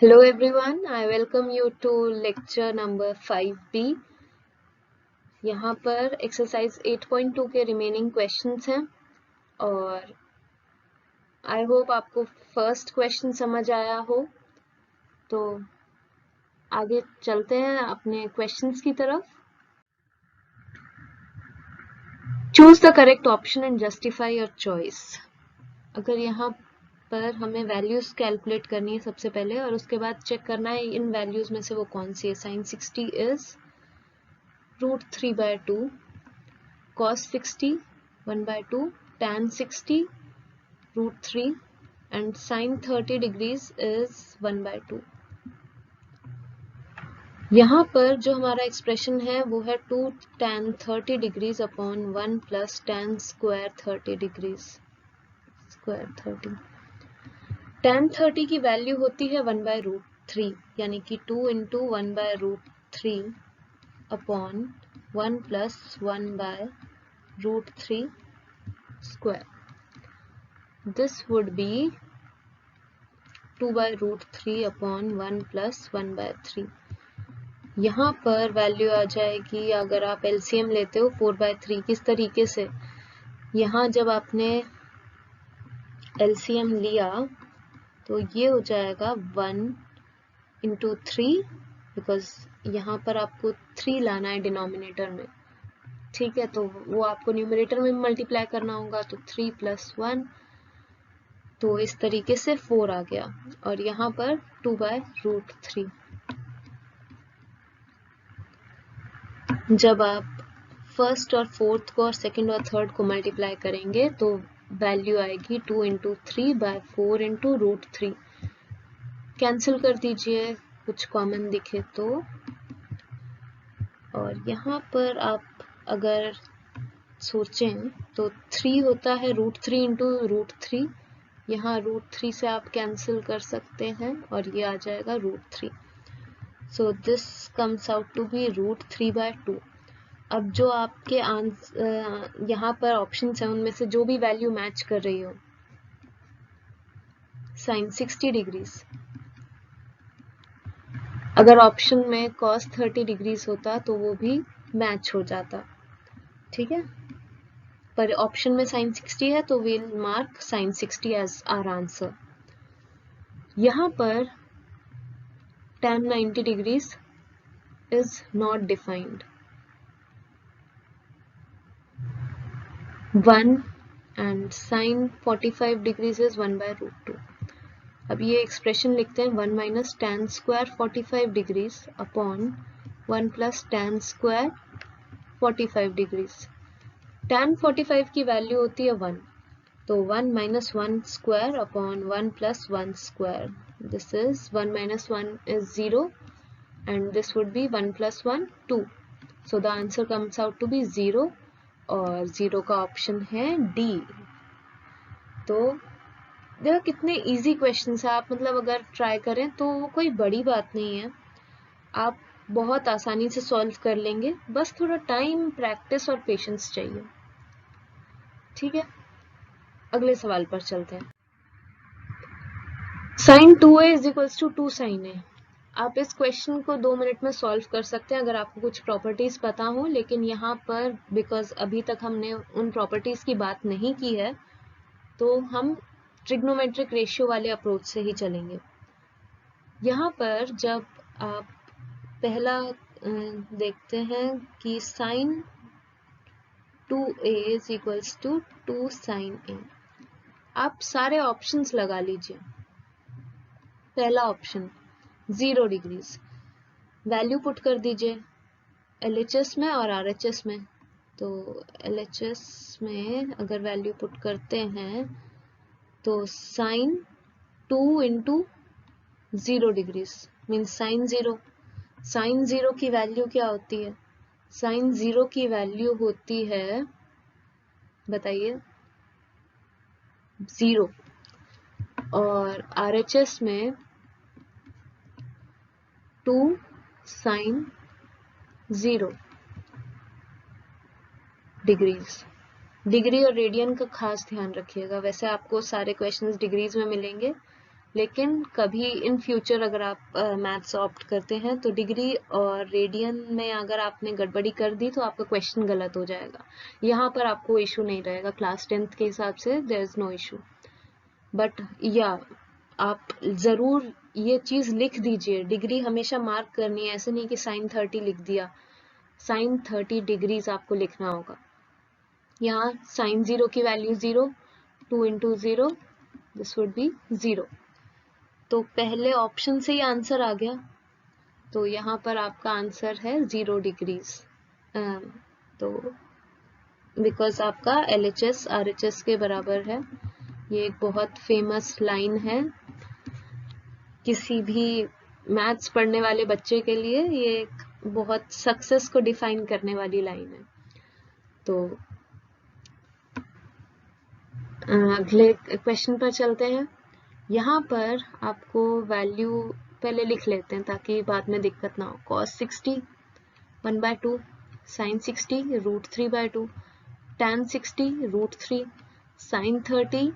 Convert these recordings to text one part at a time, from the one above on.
Hello everyone, I welcome you to lecture number 5B. यहाँ पर exercise 8.2 के remaining questions हैं और आई होप आपको फर्स्ट क्वेश्चन समझ आया हो। तो आगे चलते हैं अपने क्वेश्चंस की तरफ। Choose the correct option and justify your choice. अगर यहाँ पर हमें वैल्यूज कैलकुलेट करनी है सबसे पहले और उसके बाद चेक करना है इन वैल्यूज में से वो कौन सी है। sin 60 is √3/2, cos 60 1/2, tan 60 √3 and sin 30 degrees is 1/2। यहाँ पर जो हमारा एक्सप्रेशन है वो है 2 tan 30 degrees upon 1 plus tan square 30 degrees square 30। tan 30 की वैल्यू होती है 1/√3 यानी कि 2 into 1/√3 upon 1 plus 1/√3 square. This would be 2/√3 upon 1 plus 1/3। यहाँ पर वैल्यू आ जाएगी, अगर आप एलसीएम लेते हो 4/3। किस तरीके से, यहाँ जब आपने एलसीएम लिया तो ये हो जाएगा 1 इंटू 3, बिकॉज यहाँ पर आपको 3 लाना है डिनोमिनेटर में, ठीक है, तो वो आपको न्यूमरेटर में मल्टीप्लाई करना होगा, तो 3 + 1, तो इस तरीके से 4 आ गया और यहाँ पर 2/√3। जब आप फर्स्ट और फोर्थ को और सेकंड और थर्ड को मल्टीप्लाई करेंगे तो वैल्यू आएगी 2 इंटू 3/4 इंटू √3। कैंसिल कर दीजिए कुछ कॉमन दिखे तो। और यहाँ पर आप अगर सोचें तो 3 होता है √3 इंटू √3, यहाँ √3 से आप कैंसिल कर सकते हैं और ये आ जाएगा √3। So this comes out to be √3/2। अब जो आपके यहाँ पर ऑप्शंस हैं उनमें से जो भी वैल्यू मैच कर रही हो, sin 60 डिग्रीज, अगर ऑप्शन में cos 30 डिग्रीज होता तो वो भी मैच हो जाता, ठीक है, पर ऑप्शन में sin 60 है तो we'll mark sin 60 as our answer। यहाँ पर tan 90 degrees is not defined। 1 and sin 45 degrees is 1/√2। अब ये एक्सप्रेशन लिखते हैं 1 minus tan square 45 degrees upon 1 plus tan square 45 degrees. tan 45 की वैल्यू होती है 1, तो 1 minus 1 square upon 1 plus 1 square, this is 1 minus 1 is 0 and this would be 1 plus 1 2। So the answer comes out to be 0 और 0 का option है D. तो देखो कितने इजी क्वेश्चंस है, आप मतलब अगर ट्राई करें तो कोई बड़ी बात नहीं है, आप बहुत आसानी से सॉल्व कर लेंगे, बस थोड़ा टाइम, प्रैक्टिस और पेशेंस चाहिए, ठीक है। अगले सवाल पर चलते हैं। sin 2a = 2 sin a। आप इस क्वेश्चन को 2 मिनट में सॉल्व कर सकते हैं अगर आपको कुछ प्रॉपर्टीज पता हो, लेकिन यहाँ पर बिकॉज अभी तक हमने उन प्रॉपर्टीज की बात नहीं की है तो हम ट्रिग्नोमेट्रिक रेशियो वाले अप्रोच से ही चलेंगे। यहाँ पर जब आप पहला देखते हैं कि sin 2a = 2 sin a, आप सारे ऑप्शंस लगा लीजिए। पहला ऑप्शन 0 डिग्रीज, वैल्यू पुट कर दीजिए LHS में और RHS में। तो LHS में अगर वैल्यू पुट करते हैं तो sin 2 into 0 degrees means sin 0। sin 0 की वैल्यू क्या होती है? sin 0 की वैल्यू होती है, बताइए, 0। और RHS में 2 sin 0 डिग्रीज। डिग्री और रेडियन का खास ध्यान रखिएगा, वैसे आपको सारे क्वेश्चंस डिग्रीज में मिलेंगे, लेकिन कभी इन फ्यूचर अगर आप मैथ्स ऑप्ट करते हैं तो डिग्री और रेडियन में अगर आपने गड़बड़ी कर दी तो आपका क्वेश्चन गलत हो जाएगा। यहाँ पर आपको इशू नहीं रहेगा, क्लास 10th के हिसाब से there is no issue. But yeah आप ज़रूर ये चीज़ लिख दीजिए, डिग्री हमेशा मार्क करनी है, ऐसे नहीं कि साइन 30 लिख दिया, साइन 30 डिग्रीज आपको लिखना होगा। यहाँ साइन 0 की value 0, 2 into 0 this would B 0। तो पहले ऑप्शन से ही आंसर आ गया, तो यहाँ पर आपका आंसर है 0 डिग्रीज। तो बिकॉज आपका LHS RHS के बराबर है। ये एक बहुत फेमस लाइन है, किसी भी मैथ्स पढ़ने वाले बच्चे के लिए ये एक बहुत सक्सेस को डिफाइन करने वाली लाइन है। तो अगले क्वेश्चन पर चलते हैं। यहाँ पर आपको वैल्यू पहले लिख लेते हैं ताकि बाद में दिक्कत ना हो। cos 60 1/2, sin 60 √3/2, tan 60 √3, sin 30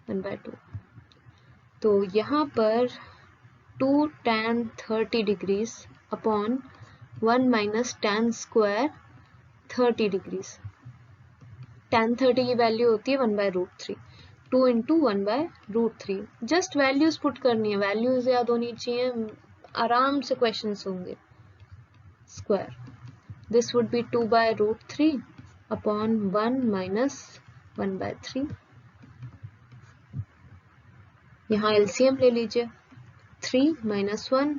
1/2। तो यहाँ पर 2 tan 30 degrees upon 1 minus tan square 30 degrees. tan 30 की वैल्यू होती है 1/√3, 2 इंटू 1/√3। जस्ट वैल्यूज पुट करनी है, वैल्यूज याद होनी चाहिए, आराम से क्वेश्चंस होंगे। Square this would B 2/√3 upon 1 minus 1/3। यहाँ LCM ले लीजिए, 3 माइनस 1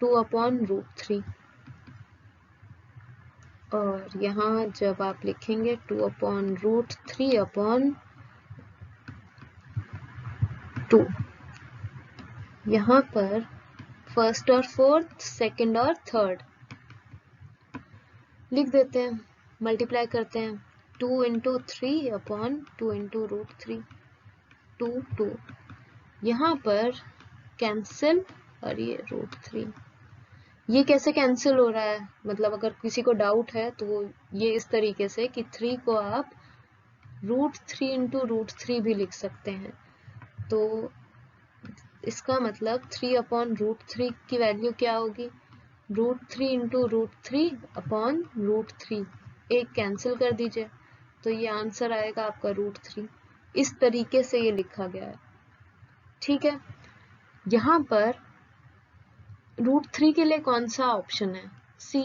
2 अपॉन √3, और यहाँ जब आप लिखेंगे 2 अपॉन √3 अपॉन 2, यहाँ पर फर्स्ट और फोर्थ, सेकंड और थर्ड लिख देते हैं, मल्टीप्लाई करते हैं। 2 इंटू 3 अपॉन 2 इंटू √3, 2 2, यहाँ पर कैंसिल, और ये √3। ये कैसे कैंसिल हो रहा है, मतलब अगर किसी को डाउट है तो ये इस तरीके से कि 3 को आप √3 इंटू √3 भी लिख सकते हैं। तो इसका मतलब 3 अपॉन √3 की वैल्यू क्या होगी, √3 इंटू √3 अपॉन √3, एक कैंसिल कर दीजिए तो ये आंसर आएगा आपका √3। इस तरीके से ये लिखा गया है, ठीक है। यहाँ पर √3 के लिए कौन सा ऑप्शन है, C,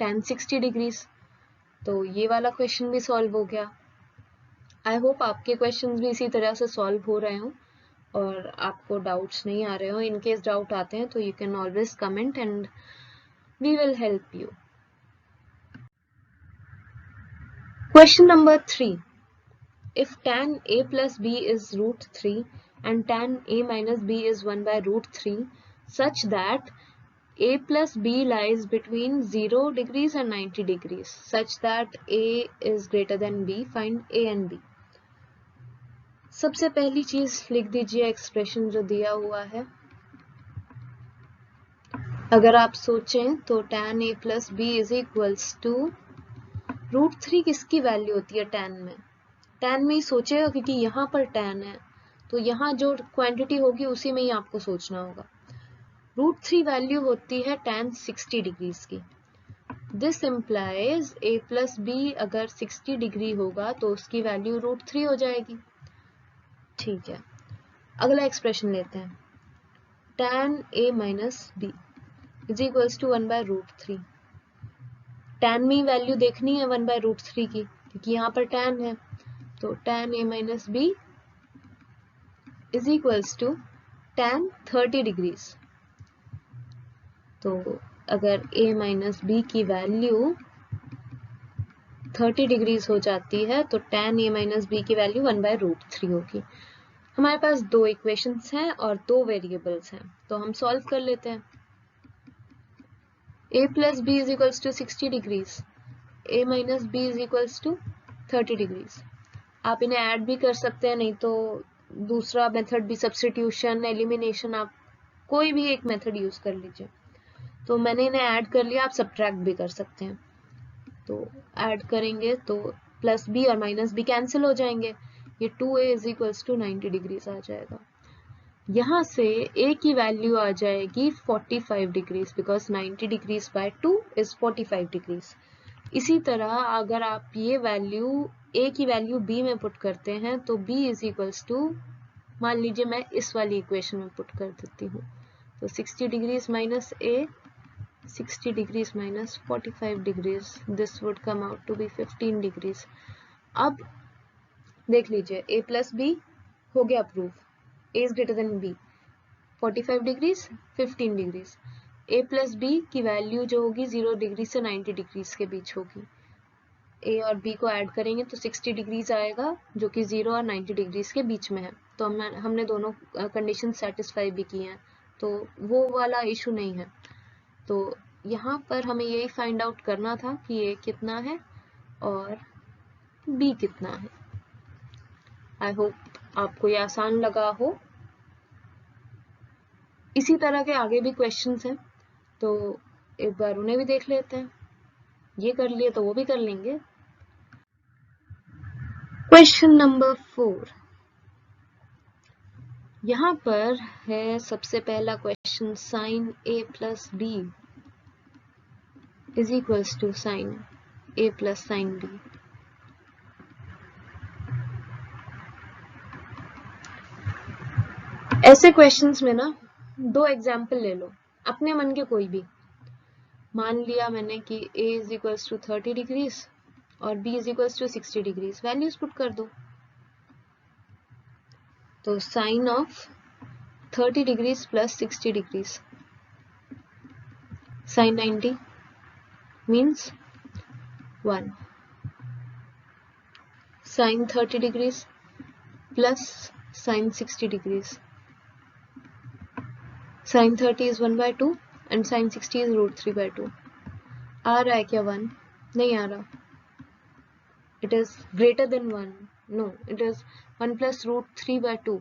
tan 60 डिग्रीज। तो ये वाला क्वेश्चन भी सॉल्व हो गया। आई होप आपके क्वेश्चंस भी इसी तरह से सॉल्व हो रहे हो और आपको डाउट्स नहीं आ रहे हो। इन केस डाउट आते हैं तो you can always comment and we will help you. Question number 3, if tan a plus b is √3 and tan a minus b is 1/√3 such that a plus b lies between 0 degrees and 90 degrees such that a is greater than b, find a and b। सबसे पहली चीज लिख दीजिए expression जो दिया हुआ है। अगर आप सोचें तो tan a plus b is equals to √3 किसकी वैल्यू होती है tan में, tan में ही सोचेगा क्योंकि यहाँ पर tan है तो यहाँ जो क्वांटिटी होगी उसी में ही आपको सोचना होगा। √3 वैल्यू होती है tan 60 डिग्रीज की। This implies a plus b अगर 60 डिग्री होगा तो उसकी वैल्यू √3 हो जाएगी, ठीक है। अगला एक्सप्रेशन लेते हैं, tan a minus b is equals to 1/√3। tan में वैल्यू देखनी है 1/√3 की क्योंकि यहाँ पर tan है, तो tan a minus b is equals to tan 30 degrees. तो अगर a माइनस बी की वैल्यू 30 डिग्रीज हो जाती है तो tan a माइनस बी की वैल्यू 1/√3 होगी। हमारे पास दो इक्वेशंस हैं और दो वेरिएबल्स हैं तो हम सॉल्व कर लेते हैं। a plus b is equals to 60 degrees, a minus b is equals to 30 degrees. आप इन्हें ऐड भी कर सकते हैं, नहीं तो दूसरा मेथड भी, सब्स्टिट्यूशन, एलिमिनेशन, आप कोई भी एक मेथड यूज कर लीजिए। तो मैंने इन्हें ऐड कर लिया, आप सब्ट्रैक्ट भी कर सकते हैं। तो ऐड करेंगे तो प्लस बी और माइनस बी कैंसिल हो जाएंगे, ये 2a is equals to 90 degrees आ जाएगा। यहाँ से a की वैल्यू आ जाएगी 45 degrees because 90 degrees by 2 is 45 degrees. इसी तरह अगर आप ये वैल्यू a की वैल्यू b में पुट करते हैं तो b इज इक्वल्स टू, मान लीजिए मैं इस वाली इक्वेशन में पुट कर देती हूँ, तो 60 degrees minus a, 60 degrees minus 45 degrees, this would come out to be 15 degrees. अब देख लीजिए a प्लस b हो गया proof, a is greater than b, 45 degrees 15 degrees, a plus b की वैल्यू जो होगी 0 डिग्री से 90 डिग्रीज के बीच होगी। a और b को ऐड करेंगे तो 60 डिग्रीज आएगा जो कि 0 और 90 डिग्रीज के बीच में है। तो हमने दोनों कंडीशन सेटिस्फाई भी की हैं, तो वो वाला इशू नहीं है। तो यहाँ पर हमें यही फाइंड आउट करना था कि a कितना है और b कितना है। आई होप आपको ये आसान लगा हो। इसी तरह के आगे भी क्वेश्चंस हैं, तो एक बार उन्हें भी देख लेते हैं। ये कर लिए तो वो भी कर लेंगे। क्वेश्चन नंबर 4, यहाँ पर है सबसे पहला question, sine a plus b is equals to sine a plus sine b। ऐसे क्वेश्चंस में ना दो एग्जाम्पल ले लो, अपने मन के कोई भी। मान लिया मैंने कि a is equals to 30 degrees और b is equals to 60 degrees, values put कर दो। तो sine of 30 degrees plus 60 degrees, sine 90 means 1, sin 30 degrees plus sin 60 degrees, sin 30 is 1 by 2 and sin 60 is root 3 by 2। आ रहा है क्या 1? नहीं आ रहा। It is greater than 1, no, it is 1 plus root 3 by 2।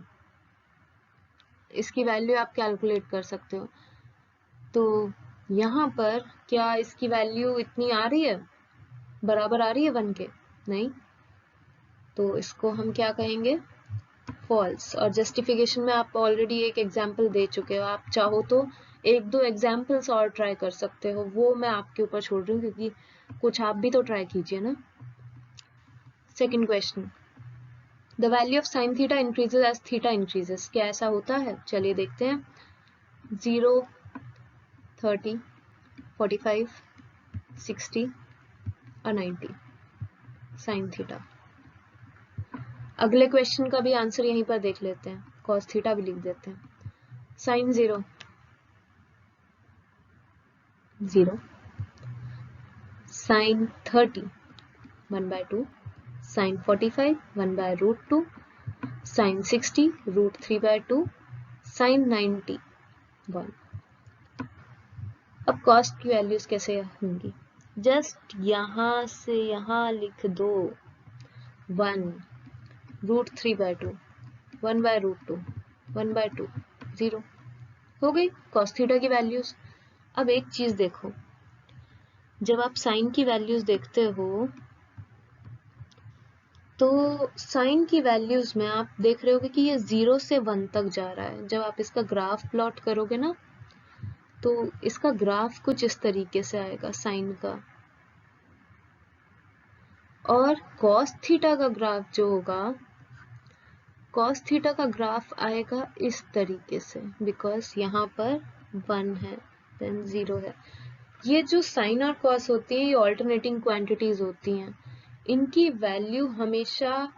इसकी value आप calculate कर सकते हो। तो यहाँ पर क्या इसकी वैल्यू इतनी आ रही है, बराबर आ रही है 1 के? नहीं, तो इसको हम क्या कहेंगे, फॉल्स। और जस्टिफिकेशन में आप ऑलरेडी एक एग्जाम्पल दे चुके हो, आप चाहो तो एक दो एग्जाम्पल्स और ट्राई कर सकते हो, वो मैं आपके ऊपर छोड़ रही हूँ क्योंकि कुछ आप भी तो ट्राई कीजिए ना। Second question, the value of sine theta increases as theta increases. क्या ऐसा होता है? चलिए देखते हैं। 0, 30, 45, 60 और 90 साइन थीटा। अगले क्वेश्चन का भी आंसर यहीं पर देख लेते हैं, कॉस थीटा भी लिख देते हैं। Sine 0, 0, sine 30 1 by 2, sine 45 1 by root 2, sine 60 root 3 by 2, sine 90 1। अब कॉस्ट की वैल्यूज कैसे होंगी? जस्ट यहां से यहां लिख दो 1 root 3 by 2, 1 by root 2, 1 by 2, 0 हो गई कॉस थीटा की वैल्यूज। अब एक चीज देखो, जब आप साइन की वैल्यूज देखते हो तो साइन की वैल्यूज में आप देख रहे होगे कि ये 0 से 1 तक जा रहा है। जब आप इसका ग्राफ प्लॉट करोगे ना तो इसका ग्राफ कुछ इस तरीके से आएगा साइन का, और कॉस थीटा का ग्राफ जो होगा, कॉस थीटा का ग्राफ आएगा इस तरीके से, बिकॉज यहाँ पर 1 है देन 0 है। ये जो साइन और कॉस होती है ये ऑल्टरनेटिंग क्वांटिटीज होती हैं, इनकी वैल्यू हमेशा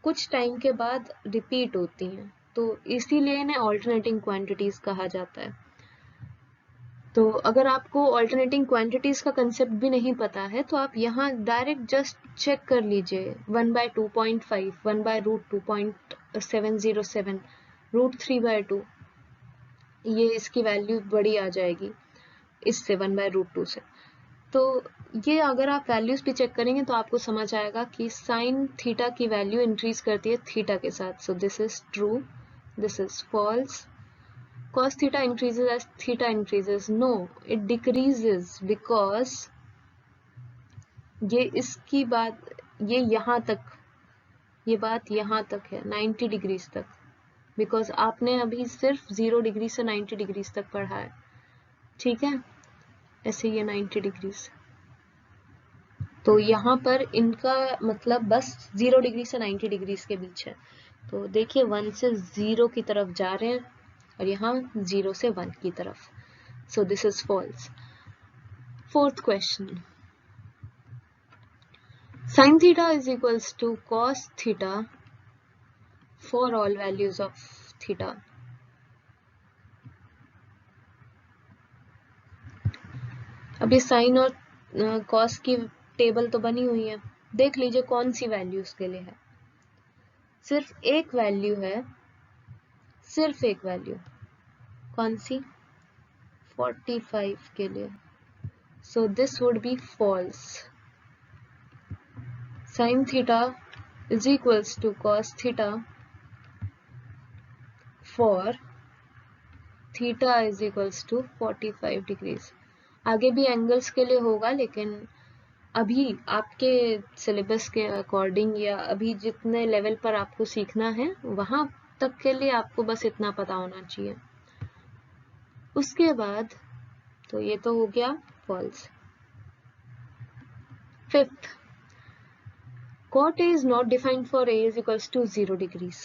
कुछ टाइम के बाद रिपीट होती हैं, तो इसीलिए इन्हें ऑल्टरनेटिंग क्वांटिटीज कहा जाता है। तो अगर आपको ऑल्टरनेटिंग क्वांटिटीज का कंसेप्ट भी नहीं पता है तो आप यहाँ डायरेक्ट जस्ट चेक कर लीजिए, 1 by 2.5, 1 by root 2.707, root 3 by 2, ये इसकी वैल्यू बड़ी आ जाएगी इससे 1 by root 2 से। तो ये अगर आप वैल्यूज भी चेक करेंगे तो आपको समझ आएगा कि साइन थीटा की वैल्यू इंक्रीज करती है थीटा के साथ। So this is true, this is false. Cos theta increases as theta increases. No, it decreases because ये इसकी बात, ये यहाँ तक, ये बात यहाँ तक है 90 डिग्रीज तक, बिकॉज आपने अभी सिर्फ 0 डिग्री से 90 डिग्रीज तक पढ़ा है, ठीक है। ऐसे ये 90 डिग्रीज, तो यहाँ पर इनका मतलब बस 0 डिग्री से 90 डिग्रीज के बीच है। तो देखिए 1 से 0 की तरफ जा रहे हैं और यहाँ 0 से 1 की तरफ। So this is false. Fourth question, sin theta is equals to cos theta for all values of theta. अब ये साइन और कॉस की टेबल तो बनी हुई है, देख लीजिए कौन सी वैल्यूज के लिए है। सिर्फ एक वैल्यू है, सिर्फ एक वैल्यू, कौन सी? 45 के लिए। So this would be false. sin theta is equals to cos theta for theta is equals to 45 degrees. आगे भी एंगल्स के लिए होगा, लेकिन अभी आपके सिलेबस के अकॉर्डिंग या अभी जितने लेवल पर आपको सीखना है वहां तक के लिए आपको बस इतना पता होना चाहिए। उसके बाद तो ये तो हो गया false. Fifth, cot A is not defined for A is equals to 0 degrees.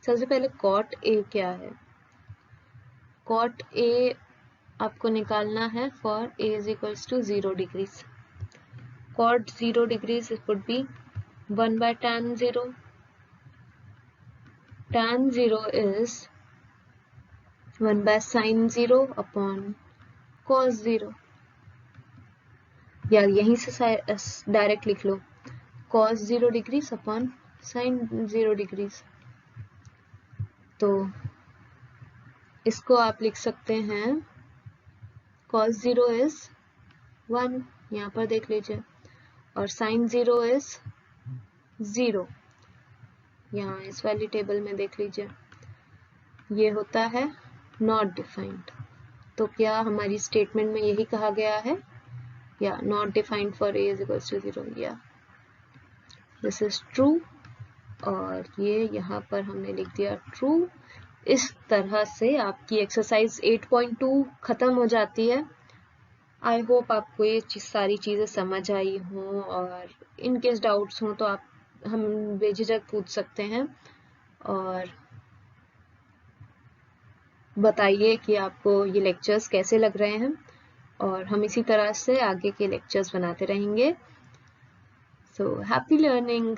सबसे पहले cot A क्या है? cot A आपको निकालना है for A is equals to 0 degrees. cot 0 degrees would be 1 by tan 0. Tan 0 is 1 by sin 0 upon cos 0. या यहीं से डायरेक्ट लिख लो, cos 0 degrees upon sin 0 degrees. तो इसको आप लिख सकते हैं cos 0 इज 1, यहाँ पर देख लीजिए, और sin 0 इज 0, यहाँ इस वाली टेबल में देख लीजिए, ये होता है नॉट डिफाइंड। तो क्या हमारी स्टेटमेंट में यही कहा गया है, या not defined for A is equals to 0, या दिस इज ट्रू, और ये यहाँ पर हमने लिख दिया ट्रू। इस तरह से आपकी एक्सरसाइज 8.2 खत्म हो जाती है। आई होप आपको ये सारी चीज़ें समझ आई हों, और इन केस डाउट्स हों तो आप हम बेझिझक पूछ सकते हैं, और बताइए कि आपको ये लेक्चर्स कैसे लग रहे हैं, और हम इसी तरह से आगे के लेक्चर्स बनाते रहेंगे। So happy learning.